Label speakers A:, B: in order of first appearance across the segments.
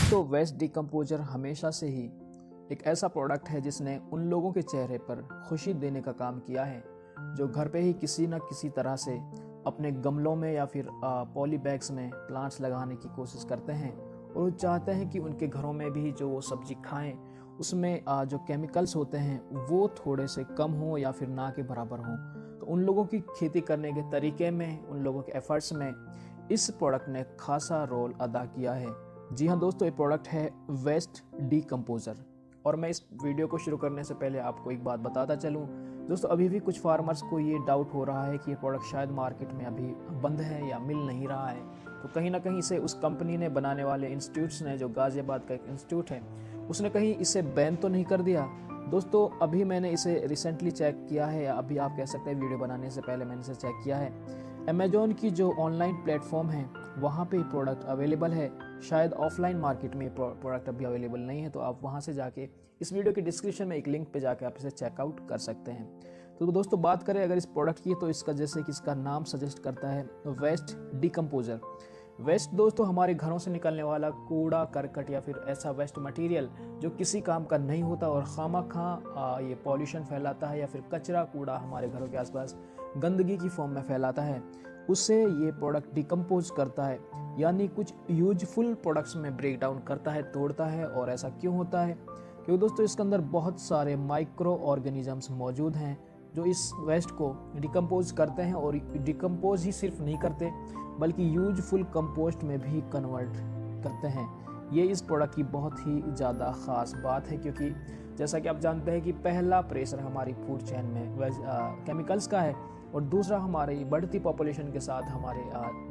A: दोस्तों waste decomposer हमेशा से ही एक ऐसा प्रोडक्ट है जिसने उन लोगों के चेहरे पर खुशी देने का काम किया है जो घर पे ही किसी न किसी तरह से अपने गमलों में या फिर पॉली बैग्स में प्लांट्स लगाने की कोशिश करते हैं और वो चाहते हैं कि उनके घरों में भी जो वो सब्जी खाएं उसमें जो केमिकल्स होते हैं वो थोड़े से कम हो या फिर ना के बराबर हों। तो उन लोगों की खेती करने के तरीके में, उन लोगों के एफर्ट्स में इस प्रोडक्ट ने खासा रोल अदा किया है। जी हाँ दोस्तों, ये प्रोडक्ट है वेस्ट डिकम्पोजर। और मैं इस वीडियो को शुरू करने से पहले आपको एक बात बताता चलूँ दोस्तों, अभी भी कुछ फार्मर्स को ये डाउट हो रहा है कि ये प्रोडक्ट शायद मार्केट में अभी बंद है या मिल नहीं रहा है। तो कहीं ना कहीं इसे उस कंपनी ने, बनाने वाले इंस्टीट्यूट्स ने, जो गाजियाबाद का एक इंस्टीट्यूट है, उसने कहीं इसे बैन तो नहीं कर दिया। दोस्तों अभी मैंने इसे रिसेंटली चेक किया है, या अभी आप कह सकते हैं वीडियो बनाने से पहले मैंने इसे चेक किया है। अमेजोन की जो ऑनलाइन प्लेटफॉर्म है वहाँ पे प्रोडक्ट अवेलेबल है। शायद ऑफलाइन मार्केट में प्रोडक्ट अभी अवेलेबल नहीं है, तो आप वहाँ से जाके इस वीडियो के डिस्क्रिप्शन में एक लिंक पे जाके आप इसे चेकआउट कर सकते हैं। तो दोस्तों बात करें अगर इस प्रोडक्ट की, तो इसका जैसे कि इसका नाम सजेस्ट करता है वेस्ट डिकम्पोजर। वेस्ट दोस्तों हमारे घरों से निकलने वाला कूड़ा करकट या फिर ऐसा वेस्ट मटेरियल जो किसी काम का नहीं होता और खामखा ये पॉल्यूशन फैलाता है या फिर कचरा कूड़ा हमारे घरों के आसपास गंदगी की फॉर्म में फैलाता है, उससे ये प्रोडक्ट डिकम्पोज करता है, यानी कुछ यूजफुल प्रोडक्ट्स में ब्रेक डाउन करता है, तोड़ता है। और ऐसा क्यों होता है? क्योंकि दोस्तों इसके अंदर बहुत सारे माइक्रो ऑर्गेनिजम्स मौजूद हैं जो इस वेस्ट को डिकम्पोज करते हैं, और डिकम्पोज ही सिर्फ नहीं करते बल्कि यूजफुल कंपोस्ट में भी कन्वर्ट करते हैं। ये इस प्रोडक्ट की बहुत ही ज़्यादा ख़ास बात है, क्योंकि जैसा कि आप जानते हैं कि पहला प्रेशर हमारी फूड चेन में केमिकल्स का है, और दूसरा हमारी बढ़ती पॉपुलेशन के साथ हमारे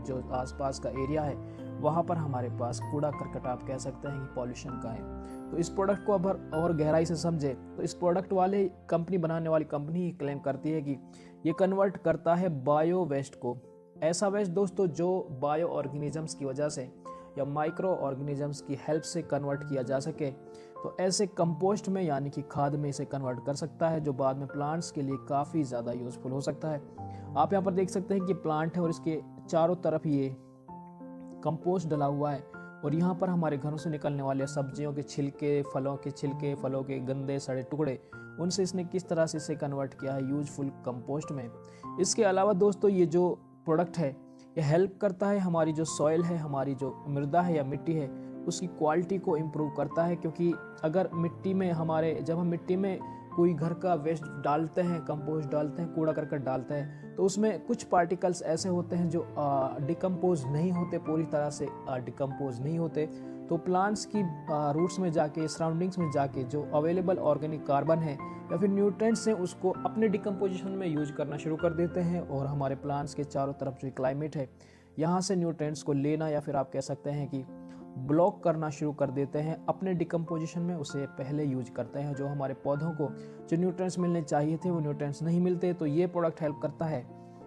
A: जो आसपास का एरिया है वहाँ पर हमारे पास कूड़ा करकट, आप कह सकते हैं कि पॉल्यूशन का है। तो इस प्रोडक्ट को अब और गहराई से समझे तो इस प्रोडक्ट वाले कंपनी, बनाने वाली कंपनी ही क्लेम करती है कि ये कन्वर्ट करता है बायो वेस्ट को, ऐसा वेस्ट दोस्तों जो बायो ऑर्गेनिजम्स की वजह से या माइक्रो ऑर्गेनिजम्स की हेल्प से कन्वर्ट किया जा सके, तो ऐसे कंपोस्ट में यानी कि खाद में इसे कन्वर्ट कर सकता है, जो बाद में प्लांट्स के लिए काफ़ी ज़्यादा यूज़फुल हो सकता है। आप यहाँ पर देख सकते हैं कि प्लांट है और इसके चारों तरफ ये कंपोस्ट डला हुआ है, और यहाँ पर हमारे घरों से निकलने वाले सब्जियों के छिलके, फलों के गंदे सड़े टुकड़े, उनसे इसने किस तरह से इसे कन्वर्ट किया है यूजफुल कंपोस्ट में। इसके अलावा दोस्तों ये जो प्रोडक्ट है ये हेल्प करता है, हमारी जो सॉइल है, हमारी जो मृदा है या मिट्टी है, उसकी क्वालिटी को इम्प्रूव करता है। क्योंकि अगर मिट्टी में जब हम मिट्टी में कोई घर का वेस्ट डालते हैं, कंपोस्ट डालते हैं, कूड़ा करकट डालते हैं, तो उसमें कुछ पार्टिकल्स ऐसे होते हैं जो डिकम्पोज नहीं होते, पूरी तरह से डिकम्पोज नहीं होते। तो प्लांट्स की रूट्स में जाके, सराउंडिंग्स में जाके जो अवेलेबल ऑर्गेनिक कार्बन है या फिर न्यूट्रिएंट्स हैं उसको अपने डिकम्पोजिशन में यूज करना शुरू कर देते हैं, और हमारे प्लांट्स के चारों तरफ जो क्लाइमेट है यहाँ से न्यूट्रिएंट्स को लेना या फिर आप कह सकते हैं कि ब्लॉक करना शुरू कर देते हैं, अपने डिकम्पोजिशन में उसे पहले यूज करते हैं। जो हमारे पौधों को जो न्यूट्रिएंट्स मिलने चाहिए थे वो न्यूट्रिएंट्स नहीं मिलते, तो ये प्रोडक्ट हेल्प करता है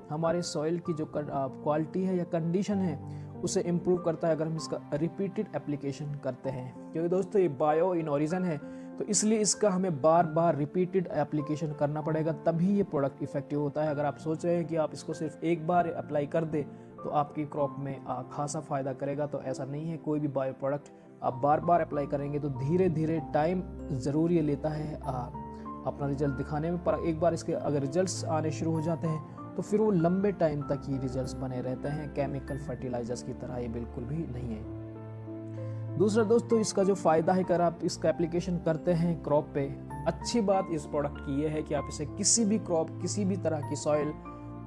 A: हमारे सॉइल की जो क्वालिटी है या कंडीशन है उसे इम्प्रूव करता है अगर हम इसका रिपीटेड एप्लीकेशन करते हैं। क्योंकि दोस्तों ये बायो इन ओरिजिन है, तो इसलिए इसका हमें बार बार रिपीटेड एप्लीकेशन करना पड़ेगा, तभी ये प्रोडक्ट इफेक्टिव होता है। अगर आप सोच रहे हैं कि आप इसको सिर्फ एक बार अप्लाई कर दे तो आपकी क्रॉप में खासा फ़ायदा करेगा, तो ऐसा नहीं है। कोई भी बायो प्रोडक्ट आप बार बार अप्लाई करेंगे तो धीरे धीरे टाइम ज़रूर ये लेता है अपना रिजल्ट दिखाने में, पर एक बार इसके अगर रिजल्ट्स आने शुरू हो जाते हैं तो फिर वो लंबे टाइम तक ही रिजल्ट्स बने रहते हैं। केमिकल फर्टिलाइजर्स की तरह ये बिल्कुल भी नहीं है। दूसरा दोस्तों इसका जो फ़ायदा है, अगर आप इसका एप्लीकेशन करते हैं क्रॉप पे, अच्छी बात इस प्रोडक्ट की ये है कि आप इसे किसी भी क्रॉप, किसी भी तरह की सॉइल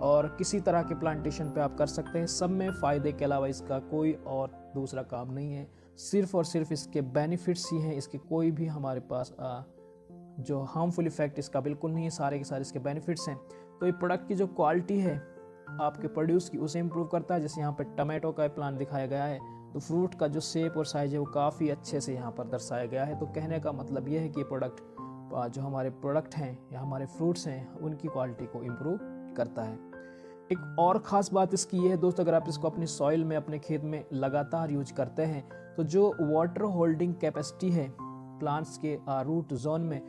A: और किसी तरह के प्लांटेशन पे आप कर सकते हैं। सब में फ़ायदे के अलावा इसका कोई और दूसरा काम नहीं है, सिर्फ और सिर्फ इसके बेनिफिट्स ही हैं। इसके कोई भी हमारे पास जो हार्मफुल इफेक्ट इसका बिल्कुल नहीं है, सारे के सारे इसके बेनिफिट्स हैं। तो ये प्रोडक्ट की जो क्वालिटी है आपके प्रोड्यूस की उसे इम्प्रूव करता है। जैसे यहाँ पर टमाटो का प्लांट दिखाया गया है, तो फ्रूट का जो शेप और साइज है वो काफ़ी अच्छे से यहाँ पर दर्शाया गया है। तो कहने का मतलब ये है कि प्रोडक्ट जो हमारे प्रोडक्ट हैं या हमारे फ्रूट्स हैं उनकी क्वालिटी को इम्प्रूव करता है। एक और ख़ास बात इसकी ये है दोस्तों, अगर आप इसको अपनी सॉइल में, अपने खेत में लगातार यूज करते हैं तो जो वाटर होल्डिंग कैपेसिटी है प्लांट्स के रूट जोन में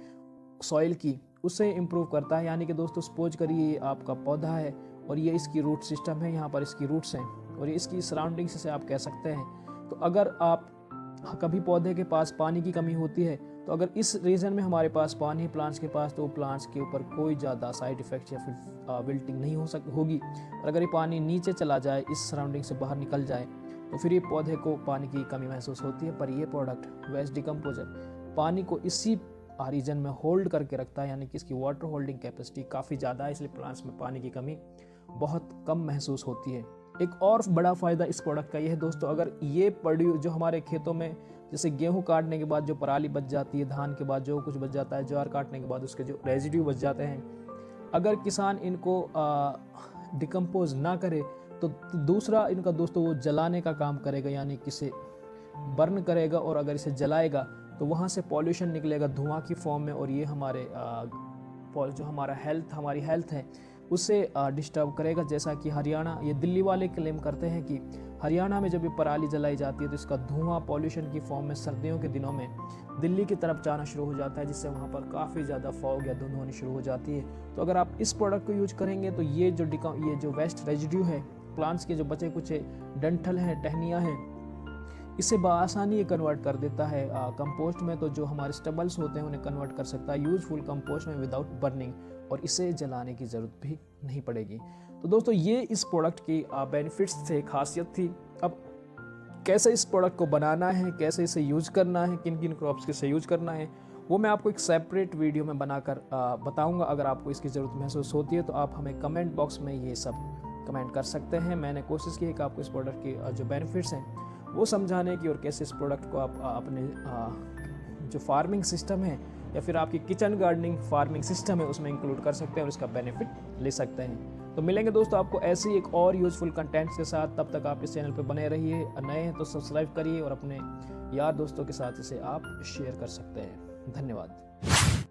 A: सॉइल की, उसे इम्प्रूव करता है। यानी कि दोस्तों सपोज करिए ये आपका पौधा है और ये इसकी रूट सिस्टम है, यहाँ पर इसकी रूट्स हैं और ये इसकी सराउंडिंग्स से आप कह सकते हैं। तो अगर आप कभी पौधे के पास पानी की कमी होती है, तो अगर इस रीजन में हमारे पास पानी है प्लांट्स के पास, तो प्लांट्स के ऊपर कोई ज़्यादा साइड इफ़ेक्ट या फिर विल्टिंग नहीं होगी। और अगर ये पानी नीचे चला जाए, इस सराउंडिंग से बाहर निकल जाए, तो फिर ये पौधे को पानी की कमी महसूस होती है। पर ये प्रोडक्ट वेस्ट डिकम्पोजर पानी को इसी रीजन में होल्ड करके रखता है, यानी कि इसकी वाटर होल्डिंग कैपेसिटी काफ़ी ज़्यादा है, इसलिए प्लांट्स में पानी की कमी बहुत कम महसूस होती है। एक और बड़ा फ़ायदा इस प्रोडक्ट का ये है दोस्तों, अगर ये प्रोड्यूस जो हमारे खेतों में जैसे गेहूं काटने के बाद जो पराली बच जाती है, धान के बाद जो कुछ बच जाता है, ज्वार काटने के बाद उसके जो रेजिड्यू बच जाते हैं, अगर किसान इनको डिकम्पोज ना करे तो दूसरा इनका दोस्तों वो जलाने का काम करेगा, यानी कि इसे बर्न करेगा। और अगर इसे जलाएगा तो वहाँ से पॉल्यूशन निकलेगा धुआं की फॉर्म में, और ये हमारे जो हमारी हेल्थ है उससे डिस्टर्ब करेगा। जैसा कि हरियाणा, ये दिल्ली वाले क्लेम करते हैं कि हरियाणा में जब ये पराली जलाई जाती है तो इसका धुआं पॉल्यूशन की फॉर्म में सर्दियों के दिनों में दिल्ली की तरफ जाना शुरू हो जाता है, जिससे वहाँ पर काफ़ी ज़्यादा फॉग या धुंध होनी शुरू हो जाती है। तो अगर आप इस प्रोडक्ट को यूज करेंगे तो ये जो वेस्ट रेजिड्यू है, प्लांट्स के जो बचे कुछ डंठल हैं, टहनियाँ हैं, इसे बआसानी ये कन्वर्ट कर देता है कंपोस्ट में। तो जो हमारे स्टबल्स होते हैं उन्हें कन्वर्ट कर सकता है यूजफुल कंपोस्ट में विदाउट बर्निंग, और इसे जलाने की ज़रूरत भी नहीं पड़ेगी। तो दोस्तों ये इस प्रोडक्ट की बेनिफिट्स थे, खासियत थी। अब कैसे इस प्रोडक्ट को बनाना है, कैसे इसे यूज करना है, किन किन क्रॉप्स के से यूज करना है, वो मैं आपको एक सेपरेट वीडियो में बनाकर बताऊंगा। अगर आपको इसकी ज़रूरत महसूस होती है तो आप हमें कमेंट बॉक्स में ये सब कमेंट कर सकते हैं। मैंने कोशिश की है कि आपको इस प्रोडक्ट की जो बेनिफिट्स हैं वो समझाने की, और कैसे इस प्रोडक्ट को आप अपने जो फार्मिंग सिस्टम है या फिर आपकी किचन गार्डनिंग फार्मिंग सिस्टम है उसमें इंक्लूड कर सकते हैं और इसका बेनिफिट ले सकते हैं। तो मिलेंगे दोस्तों आपको ऐसे ही एक और यूजफुल कंटेंट्स के साथ। तब तक आप इस चैनल पर बने रहिए, नए हैं तो सब्सक्राइब करिए और अपने यार दोस्तों के साथ इसे आप शेयर कर सकते हैं। धन्यवाद।